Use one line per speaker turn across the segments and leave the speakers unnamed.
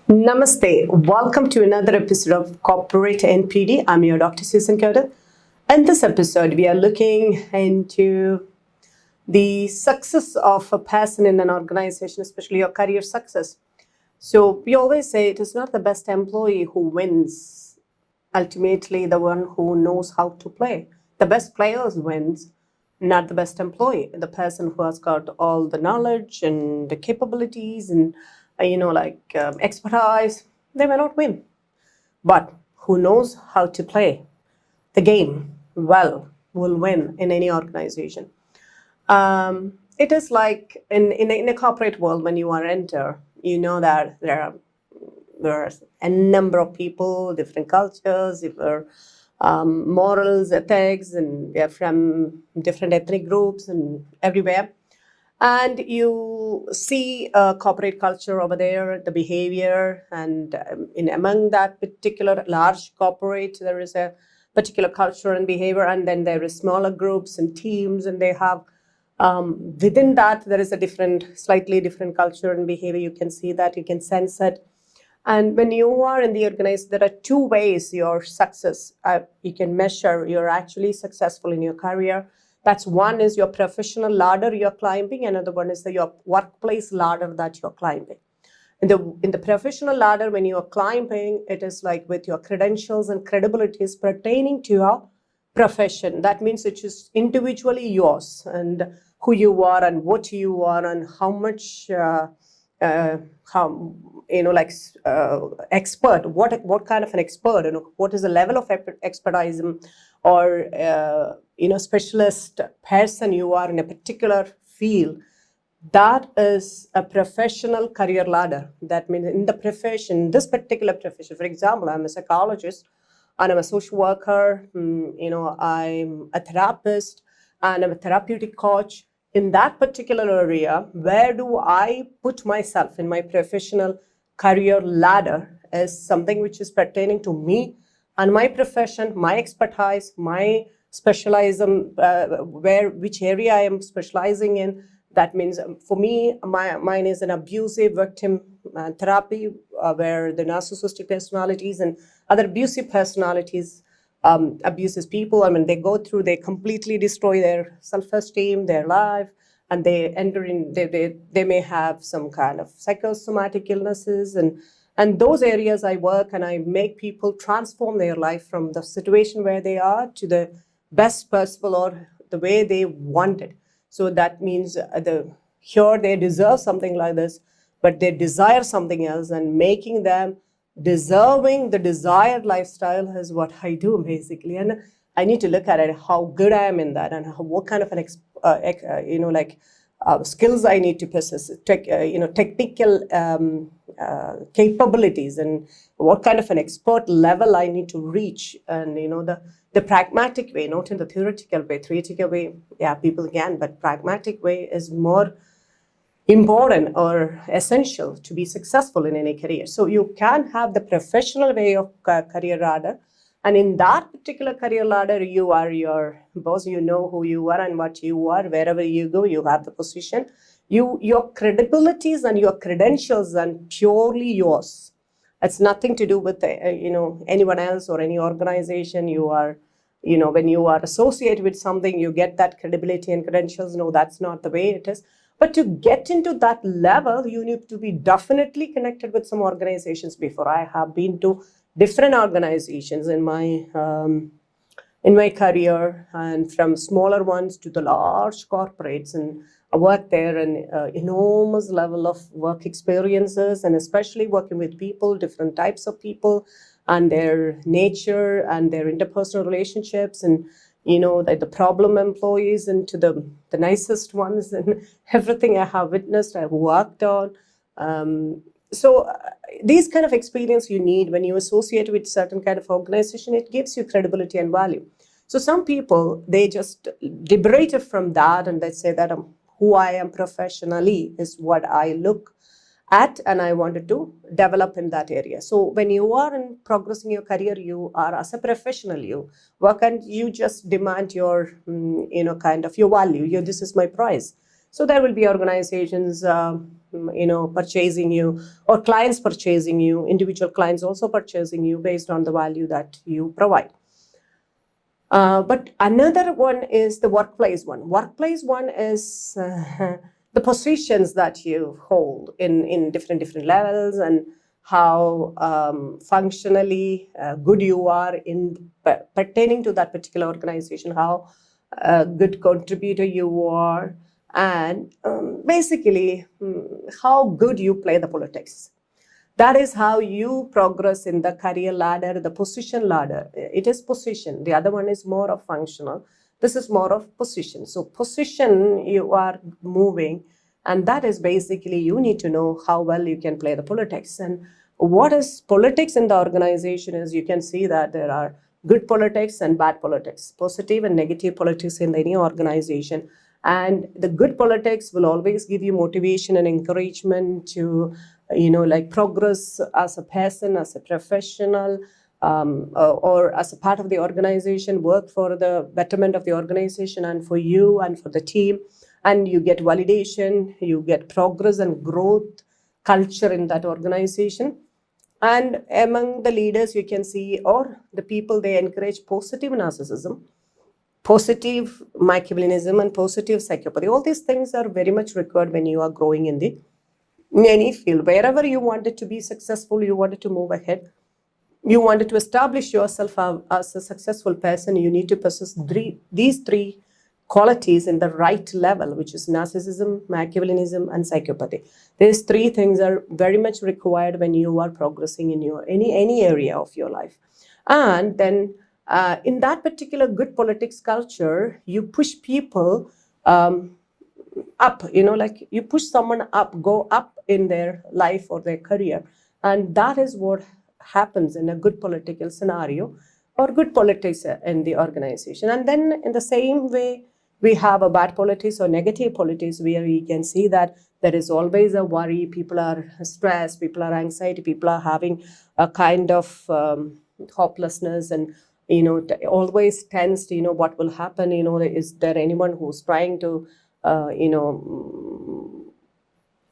Namaste. Welcome to another episode of Corporate NPD. I'm your Dr. Susan Curtis. In this episode, we are looking into the success of a person in an organization, especially your career success. So we always say it is not the best employee who wins, ultimately the one who knows how to play. The best players wins, not the best employee. The person who has got all the knowledge and the capabilities and expertise, they may not win. But who knows how to play the game well will win in any organization. It is like in a corporate world, when you are enter, you know that there's a number of people, different cultures, different morals, ethics, and they're from different ethnic groups and everywhere. And you see corporate culture over there, the behavior, and in among that particular large corporate, there is a particular culture and behavior, and then there is smaller groups and teams, and they have within that there is a slightly different culture and behavior. You can see that, you can sense it. And when you are in the organization, there are two ways your success, you can measure you're actually successful in your career. That's one is your professional ladder you're climbing, another one is your workplace ladder that you're climbing. In the professional ladder, when you're climbing, it is like with your credentials and credibilities pertaining to your profession. That means it is individually yours and who you are and what you are and how much expert, what kind of an expert, what is the level of expertise or specialist person you are in a particular field. That is a professional career ladder. That means in the profession, this particular profession, for example, I'm a psychologist and I'm a social worker, I'm a therapist and I'm a therapeutic coach. In that particular area, where do I put myself in my professional career ladder is something which is pertaining to me and my profession, my expertise, my specialism, which area I am specializing in. That means for me, mine is an abusive victim therapy, where the narcissistic personalities and other abusive personalities abuses people. I mean, they completely destroy their self-esteem, their life, and they enter in, they may have some kind of psychosomatic illnesses. And those areas I work and I make people transform their life from the situation where they are to the best possible or the way they want it. So that means here they deserve something like this, but they desire something else, and making them deserving the desired lifestyle is what I do basically. And I need to look at it, how good I am in that, and what kind of an skills I need to possess, technical capabilities, and what kind of an expert level I need to reach. And the pragmatic way, not in the theoretical way. Theoretical way, yeah, people can, but pragmatic way is more important or essential to be successful in any career. So you can have the professional way of career ladder, and in that particular career ladder, you are your boss. You know who you are and what you are. Wherever you go, you have the position. Your credibilities and your credentials are purely yours. It's nothing to do with anyone else or any organization. You are, when you are associated with something, you get that credibility and credentials. No, that's not the way it is. But to get into that level, you need to be definitely connected with some organizations before. I have been to different organizations in my career, and from smaller ones to the large corporates, and I worked there, and enormous level of work experiences, and especially working with people, different types of people, and their nature and their interpersonal relationships, and the problem employees, and to the nicest ones, and everything I have witnessed, I've worked on. So these kind of experience you need when you associate with certain kind of organization. It gives you credibility and value. So some people, they just liberated from that, and they say that who I am professionally is what I look at, and I wanted to develop in that area. So when you are in progressing your career, you are as a professional, you work and you just demand your, kind of your value. This is my price. So there will be organizations, purchasing you, or clients purchasing you, individual clients also purchasing you based on the value that you provide. But another one is the workplace one. Workplace one is the positions that you hold in different levels, and how functionally good you are in pertaining to that particular organization, how good contributor you are, and basically how good you play the politics. That is how you progress in the career ladder, the position ladder. It is position. The other one is more of functional. This is more of position. So position, you are moving, and that is basically you need to know how well you can play the politics. And what is politics in the organization is, you can see that there are good politics and bad politics, positive and negative politics in any organization. And the good politics will always give you motivation and encouragement to, like progress as a person, as a professional, or as a part of the organization, work for the betterment of the organization and for you and for the team. And you get validation, you get progress and growth culture in that organization. And among the leaders, you can see, or the people, they encourage positive narcissism, positive Machiavellianism, and positive psychopathy. All these things are very much required when you are growing in any field. Wherever you wanted to be successful, you wanted to move ahead, you wanted to establish yourself as a successful person, you need to possess these three qualities in the right level, which is narcissism, Machiavellianism, and psychopathy. These three things are very much required when you are progressing in your any area of your life. And then in that particular good politics culture, you push people up, like you push someone up, go up in their life or their career. And that is what happens in a good political scenario or good politics in the organization. And then in the same way, we have a bad politics or negative politics, where we can see that there is always a worry, people are stressed, people are anxiety, people are having a kind of hopelessness, and always tensed, what will happen, is there anyone who's trying to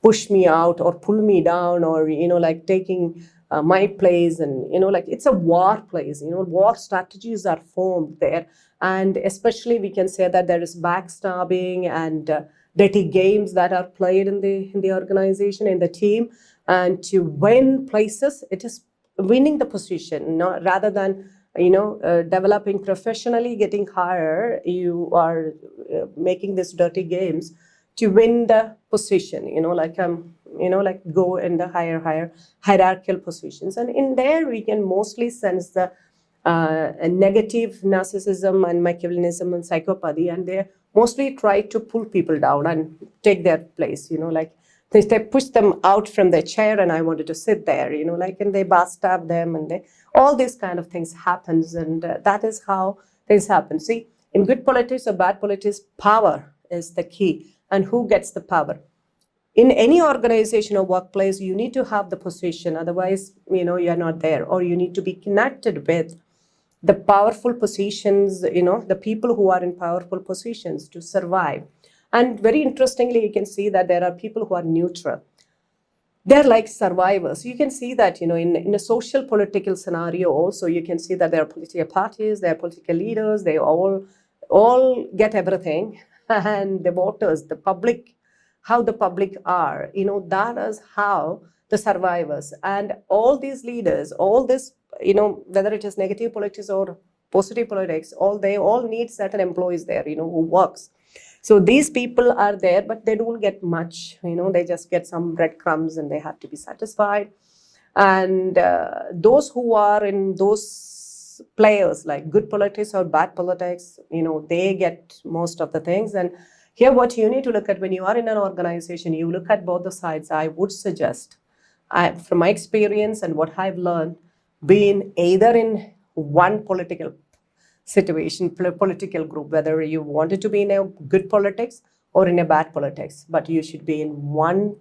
push me out or pull me down, or like taking my place. And like it's a war place, war strategies are formed there. And especially we can say that there is backstabbing and dirty games that are played in the organization, in the team. And to win places, it is winning the position, rather than developing professionally, getting higher. You are making these dirty games to win the position, like go in the higher hierarchical positions. And in there, we can mostly sense the negative narcissism and Machiavellianism and psychopathy, and they mostly try to pull people down and take their place, like they push them out from their chair, and I wanted to sit there, and they backstab them, and all these kind of things happens. And that is how things happen. See, in good politics or bad politics, power is the key. And who gets the power? In any organization or workplace, you need to have the position. Otherwise, you're not there. Or you need to be connected with the powerful positions, the people who are in powerful positions to survive. And very interestingly, you can see that there are people who are neutral. They're like survivors. You can see that, in a social political scenario also, you can see that there are political parties, there are political leaders, they all get everything. And the voters, the public, how the public are, that is how the survivors. And all these leaders, all this, whether it is negative politics or positive politics, they all need certain employees there, who works. So these people are there, but they don't get much, they just get some breadcrumbs and they have to be satisfied. And those who are in those players, like good politics or bad politics, they get most of the things. And here, what you need to look at when you are in an organization, you look at both the sides. I would suggest, from my experience and what I've learned, being either in one political situation, political group, whether you wanted to be in a good politics or in a bad politics, but you should be in one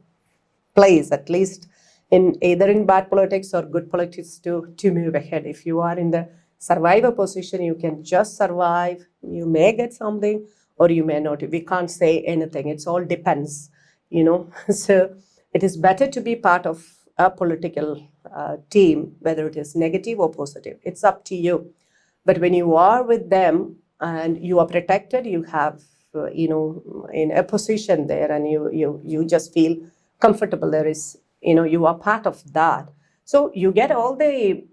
place, at least in either in bad politics or good politics, to move ahead. If you are in the survivor position, you can just survive, you may get something, or you may not. We can't say anything. It's all depends, you know. So it is better to be part of a political team, whether it is negative or positive. It's up to you. But when you are with them and you are protected, you have, in a position there, and you just feel comfortable. There is, you are part of that. So you get all the,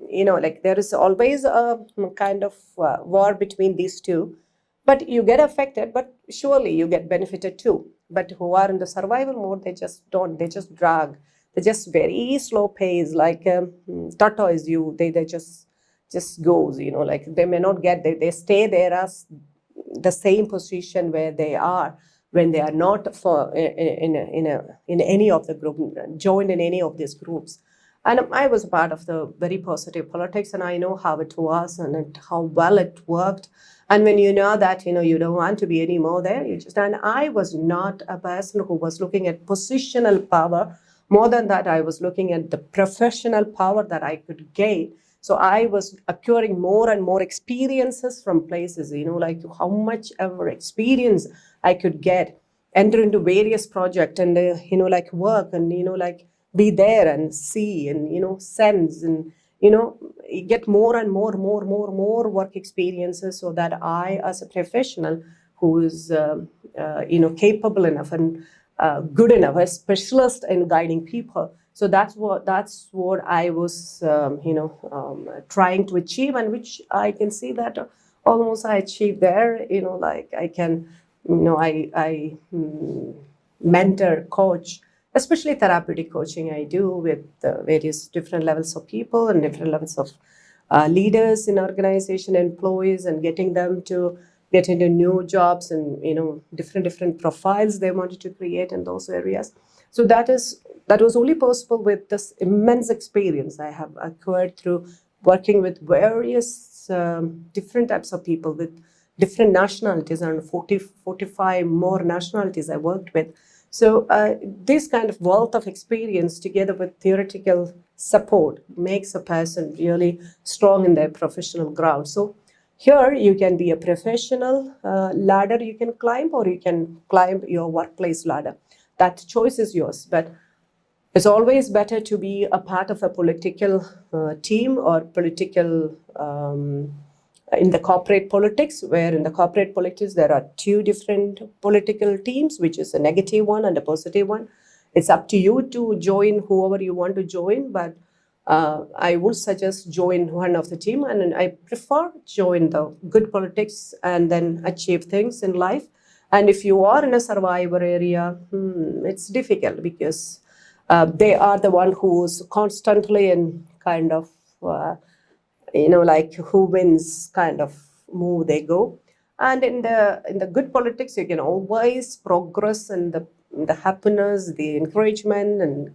like there is always a kind of war between these two, but you get affected, but surely you get benefited too. But who are in the survival mode, they just don't, they just drag. They just very slow pace, like tortoise, they just goes, like they may not get, they stay there as the same position where they are when they are not for in any of the group, joined in any of these groups. And I was part of the very positive politics, and I know how it was and how well it worked. And when you know that, you don't want to be anymore there, you just, and I was not a person who was looking at positional power. More than that, I was looking at the professional power that I could gain. So I was acquiring more and more experiences from places, like how much ever experience I could get, enter into various projects and, like work and, like be there and see and, sense and, get more and more work experiences, so that I, as a professional who is, capable enough and good enough, a specialist in guiding people. So that's what I was, trying to achieve, and which I can see that almost I achieved there. Like I can, I mentor, coach, especially therapeutic coaching. I do with various different levels of people and different levels of leaders in organization, employees, and getting them to get into new jobs and different profiles they wanted to create in those areas. So that was only possible with this immense experience I have acquired through working with various different types of people with different nationalities, and 45 more nationalities I worked with. So this kind of wealth of experience together with theoretical support makes a person really strong in their professional ground. So here you can be a professional ladder you can climb, or you can climb your workplace ladder. That choice is yours. But it's always better to be a part of a political team or political in the corporate politics, where in the corporate politics there are two different political teams, which is a negative one and a positive one. It's up to you to join whoever you want to join, but I would suggest join one of the team, and I prefer join the good politics and then achieve things in life. And if you are in a survivor area, it's difficult because they are the one who's constantly in kind of like who wins kind of move they go. And in the good politics, you can always progress, and the happiness, the encouragement, and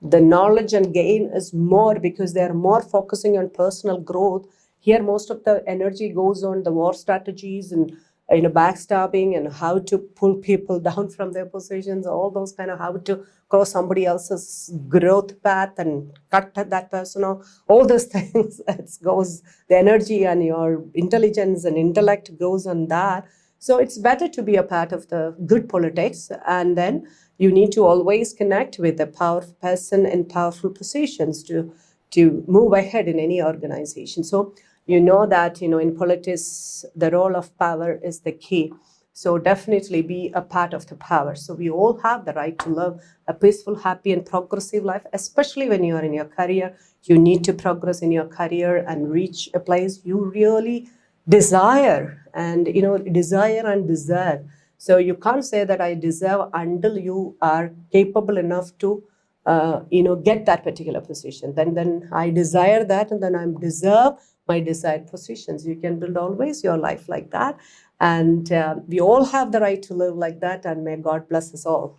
the knowledge and gain is more, because they are more focusing on personal growth. Here most of the energy goes on the war strategies and backstabbing and how to pull people down from their positions, all those kind of how to cross somebody else's growth path and cut that person off, all those things. It goes, the energy and your intelligence and intellect goes on that. So it's better to be a part of the good politics, and then you need to always connect with a powerful person in powerful positions to move ahead in any organization. So that in politics the role of power is the key. So definitely be a part of the power. So we all have the right to live a peaceful, happy, and progressive life, especially when you are in your career. You need to progress in your career and reach a place you really desire and deserve. So you can't say that I deserve until you are capable enough to get that particular position. Then I desire that, and then I deserve my desired positions. You can build always your life like that, and we all have the right to live like that. And may God bless us all.